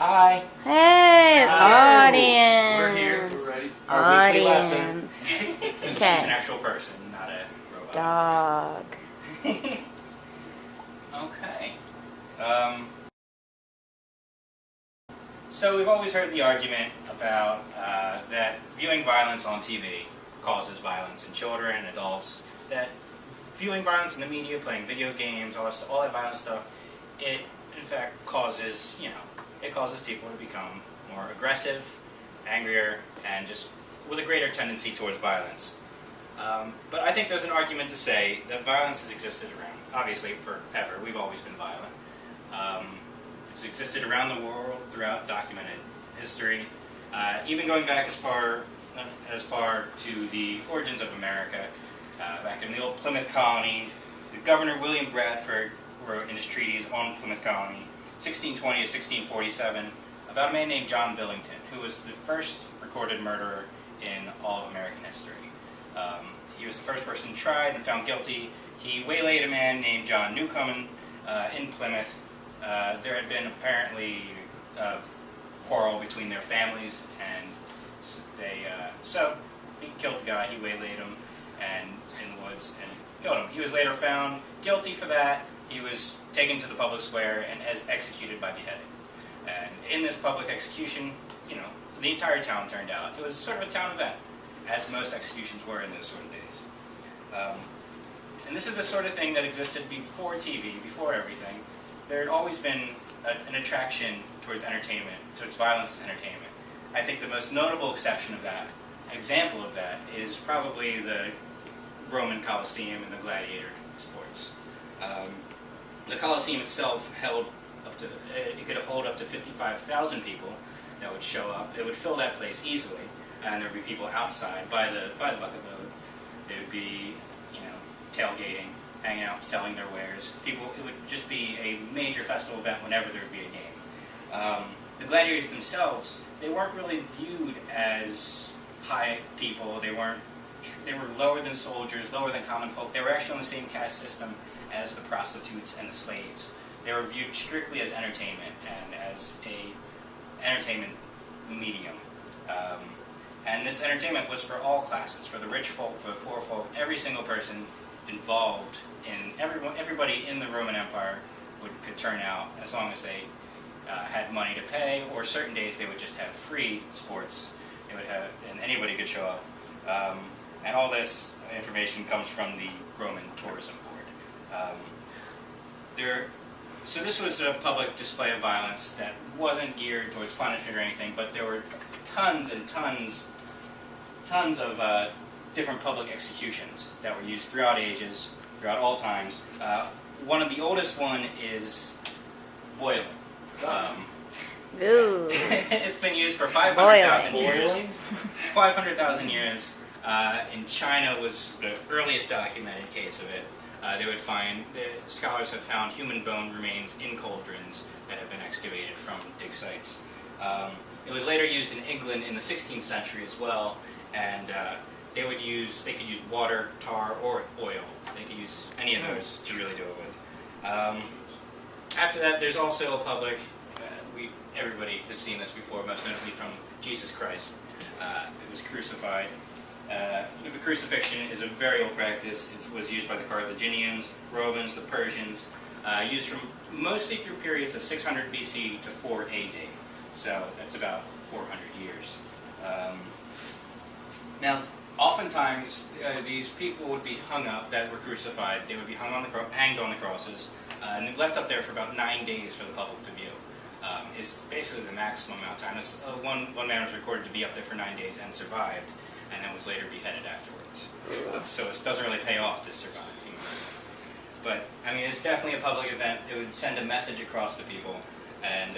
Hi. Hey, Hi. audience. We're here. We're ready. Our weekly Audience. lesson. She's Okay. an actual person, not a robot. Dog. Okay. So we've always heard the argument about that viewing violence on TV causes violence in children and adults. That viewing violence in the media, playing video games, all that violent stuff, it in fact causes, it causes people to become more aggressive, angrier, and just with a greater tendency towards violence. But I think there's an argument to say that violence has existed around, obviously, forever. We've always been violent. It's existed around the world throughout documented history, even going back as far to the origins of America. Back in the old Plymouth colony, Governor William Bradford wrote in his treatise on Plymouth colony, 1620 to 1647, about a man named John Billington, who was the first recorded murderer in all of American history. He was the first person tried and found guilty. He waylaid a man named John Newcomen in Plymouth. There had been apparently a quarrel between their families, and so he killed the guy. He waylaid him and in the woods and killed him. He was later found guilty for that. He was taken to the public square and executed by beheading. And in this public execution, the entire town turned out. It was sort of a town event, as most executions were in those sort of days. And this is the sort of thing that existed before TV, before everything. There had always been an attraction towards entertainment, towards violence as entertainment. I think the most notable exception of that, an example of that, is probably the Roman Colosseum and the gladiator sports. The Colosseum itself held up to, it could hold up to 55,000 people that would show up. It would fill that place easily, and there would be people outside by the bucket load. There would be, tailgating, hanging out, selling their wares. It would just be a major festival event whenever there would be a game. The gladiators themselves, they weren't really viewed as high people. They were lower than soldiers, lower than common folk. They were actually on the same caste system as the prostitutes and the slaves. They were viewed strictly as entertainment and as a entertainment medium. And this entertainment was for all classes, for the rich folk, for the poor folk. Every single person involved in everybody in the Roman Empire could turn out as long as they had money to pay, or certain days they would just have free sports. They would have, and anybody could show up. And all this information comes from the Roman Tourism Board. So this was a public display of violence that wasn't geared towards punishment or anything, but there were tons and tons of different public executions that were used throughout ages, throughout all times. One of the oldest one is boiling. It's been used for 500,000 years. 500,000 years. In China was the earliest documented case of it. Scholars have found human bone remains in cauldrons that have been excavated from dig sites. It was later used in England in the 16th century as well, and they could use water, tar, or oil. They could use any of those to really do it with. After that, there's also a public, everybody has seen this before, most notably from Jesus Christ, who was crucified. The crucifixion is a very old practice. It was used by the Carthaginians, Romans, the Persians, used from mostly through periods of 600 BC to 4 AD. So that's about 400 years. Now, oftentimes these people would be hung up that were crucified. They would be hanged on the crosses and left up there for about 9 days for the public to view. Is basically the maximum amount of time. One man was recorded to be up there for 9 days and survived, and then was later beheaded afterwards. So it doesn't really pay off to survive. But, I mean, it's definitely a public event. It would send a message across to people, and,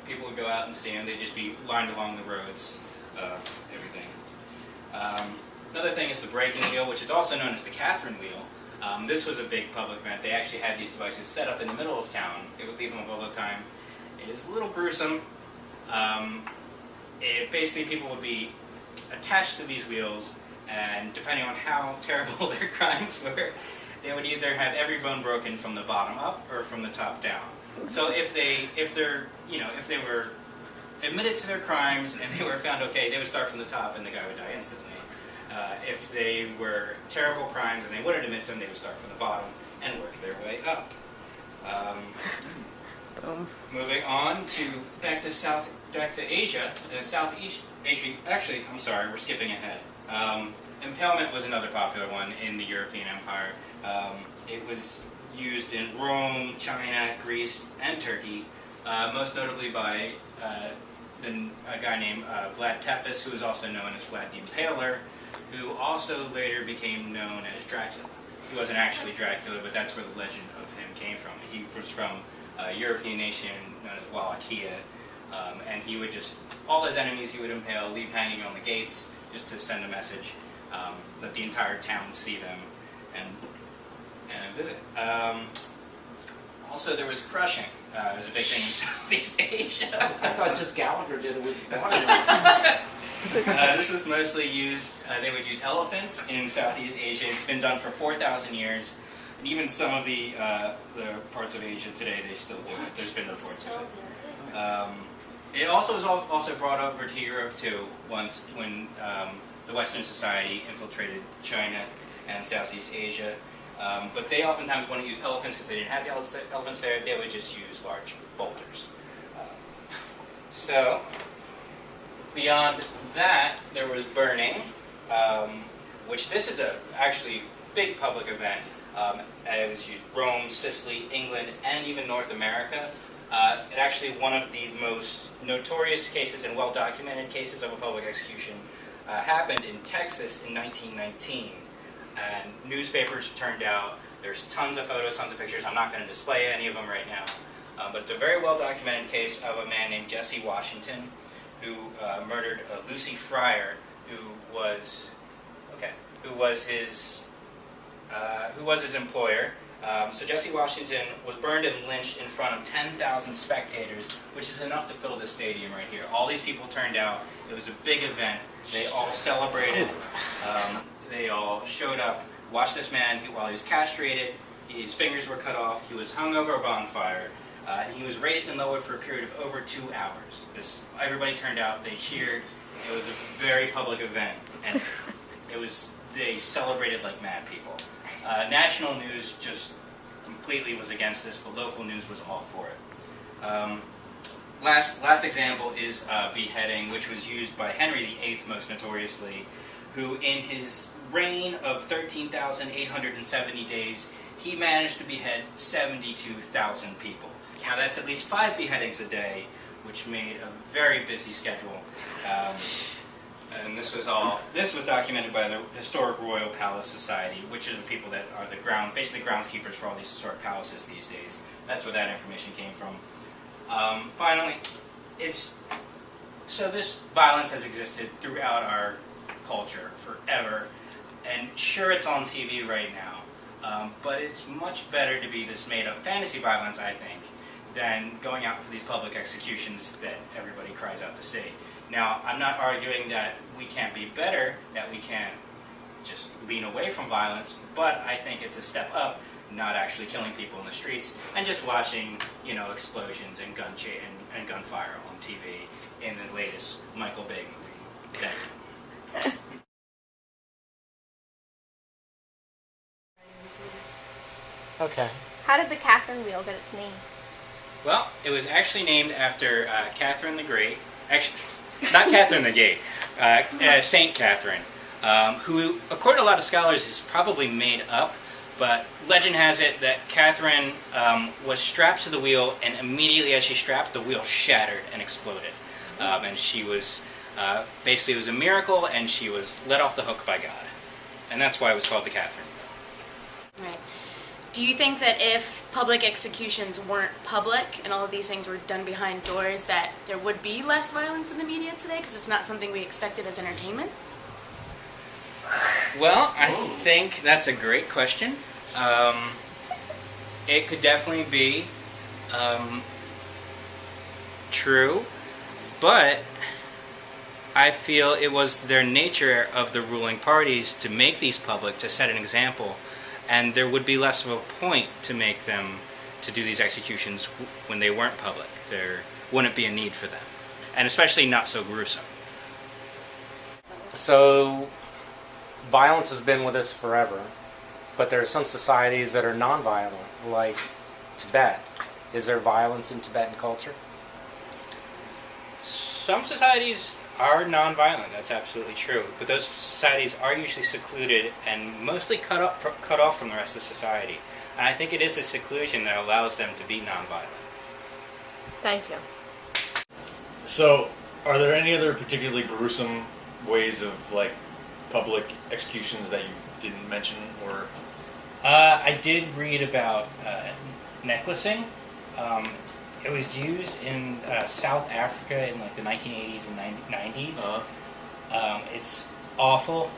people would go out and see them. They'd just be lined along the roads, everything. Another thing is the breaking wheel, which is also known as the Catherine wheel. This was a big public event. They actually had these devices set up in the middle of town. They would leave them up all the time. It is a little gruesome. Basically, people would be attached to these wheels, and depending on how terrible their crimes were, they would either have every bone broken from the bottom up or from the top down. So if they were admitted to their crimes and they were found okay, they would start from the top and the guy would die instantly. If they were terrible crimes and they wouldn't admit to them, they would start from the bottom and work their way up. Moving on back to Asia, Southeast Asia. Actually, I'm sorry, we're skipping ahead. Impalement was another popular one in the European Empire. It was used in Rome, China, Greece, and Turkey, most notably by a guy named Vlad Tepes, who was also known as Vlad the Impaler, who also later became known as Dracula. He wasn't actually Dracula, but that's where the legend of him came from. He was from a European nation known as Wallachia, and he would all his enemies he would impale, leave hanging on the gates, just to send a message, let the entire town see them, and visit. Also, there was crushing. It was a big thing in Southeast Asia. I thought just Gallagher did it with This was mostly used, they would use elephants in Southeast Asia. It's been done for 4,000 years. And even some of the parts of Asia today, they still do it. There's been reports of it. It also was also brought over to Europe too, once when the Western society infiltrated China and Southeast Asia. But they oftentimes wouldn't use elephants because they didn't have the elephants there. They would just use large boulders. So, beyond that, there was burning, which this is actually big public event. It was used Rome, Sicily, England, and even North America. It actually one of the most notorious cases and well-documented cases of a public execution happened in Texas in 1919. And newspapers turned out. There's tons of photos, tons of pictures. I'm not going to display any of them right now. But it's a very well-documented case of a man named Jesse Washington who murdered Lucy Fryer, who was his employer. So Jesse Washington was burned and lynched in front of 10,000 spectators, which is enough to fill this stadium right here. All these people turned out. It was a big event. They all celebrated. They all showed up, watched this man while he was castrated. His fingers were cut off. He was hung over a bonfire. And he was raised and lowered for a period of over 2 hours. Everybody turned out. They cheered. It was a very public event, and they celebrated like mad people. National news just completely was against this, but local news was all for it. Last example is beheading, which was used by Henry VIII most notoriously, who in his reign of 13,870 days, he managed to behead 72,000 people. Now that's at least 5 beheadings a day, which made a very busy schedule. And this was documented by the Historic Royal Palace Society, which are the people that are basically groundskeepers for all these historic palaces these days. That's where that information came from. Finally, so this violence has existed throughout our culture forever, and sure, it's on TV right now, but it's much better to be this made-up fantasy violence, I think, than going out for these public executions that everybody cries out to see. Now, I'm not arguing that we can't be better, that we can't just lean away from violence, but I think it's a step up, not actually killing people in the streets, and just watching, explosions and gunfire on TV in the latest Michael Bay movie. Thank you. Okay. How did the Catherine wheel get its name? Well, it was actually named after Catherine the Great. Actually, not Catherine the Great. Saint Catherine, who, according to a lot of scholars, is probably made up. But legend has it that Catherine was strapped to the wheel, and immediately as she strapped, the wheel shattered and exploded. And she was, basically it was a miracle, and she was let off the hook by God. And that's why it was called the Catherine wheel. Right. Do you think that if public executions weren't public and all of these things were done behind doors, that there would be less violence in the media today because it's not something we expected as entertainment? Well, I think that's a great question. It could definitely be true, but I feel it was their nature of the ruling parties to make these public, to set an example, and there would be less of a point to make them to do these executions when they weren't public. There wouldn't be a need for them, and especially not so gruesome. So, violence has been with us forever, but there are some societies that are non-violent, like Tibet. Is there violence in Tibetan culture? Some societies are non-violent, that's absolutely true, but those societies are usually secluded and mostly cut off from the rest of society. And I think it is the seclusion that allows them to be non-violent. Thank you. So, are there any other particularly gruesome ways of, like, public executions that you didn't mention, or? I did read about necklacing. It was used in South Africa in like the 1980s and 90s. It's awful.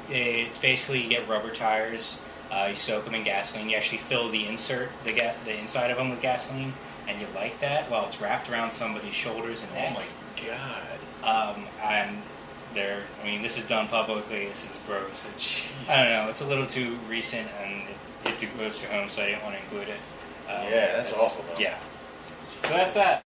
It's basically you get rubber tires, you soak them in gasoline, you actually fill the the inside of them with gasoline, and you light that while it's wrapped around somebody's shoulders and neck. Oh my god. I mean, this is done publicly, this is gross. I don't know, it's a little too recent and it too close to home, so I didn't want to include it. Yeah, that's awful though. Yeah. So that's that.